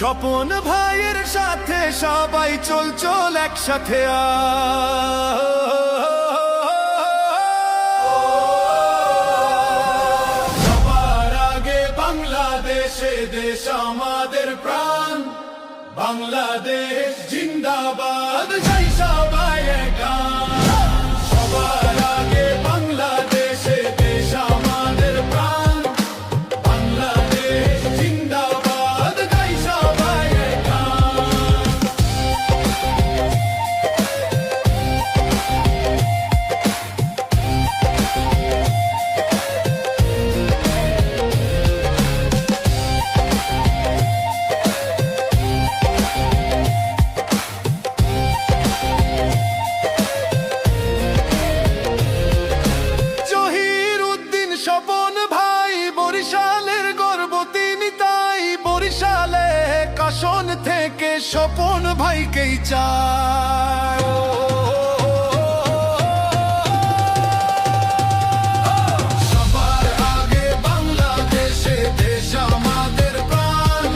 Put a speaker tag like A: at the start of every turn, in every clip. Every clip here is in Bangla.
A: স্বপন ভাইয়ের সাথে সবাই চল চল একসাথে সবার আগে বাংলাদেশে দেশ আমাদের প্রাণ, বাংলাদেশ জিন্দাবাদ, জয় সবাই গান। সবার আগে বাংলাদেশে দেশ আমাদের প্রাণ, বাংলাদেশ জিন্দাবাদ, জয় সবাই গান। স্বপন ভাই বরিশালের গর্ব তিনি, তাই বরিশালে কাশন থেকে স্বপন ভাইকেই চায়। সবার আগে বাংলাদেশে দেশ আমাদের প্রাণ,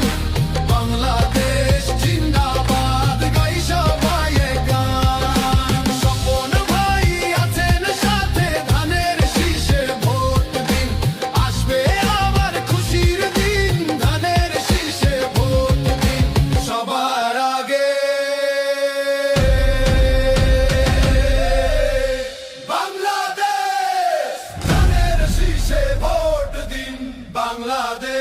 A: বাংলাদেশ জিন্দাবাদ, গাই সবাই গান। স্বপন ভাই আছেন সাথে, ধানের শীষে ভোট দিন, আসবে আবার খুশির দিন, ধানের শীষে ভোট দিন। সবার আগে বাংলাদেশ, ধানের শীষে ভোট দিন, বাংলাদেশ।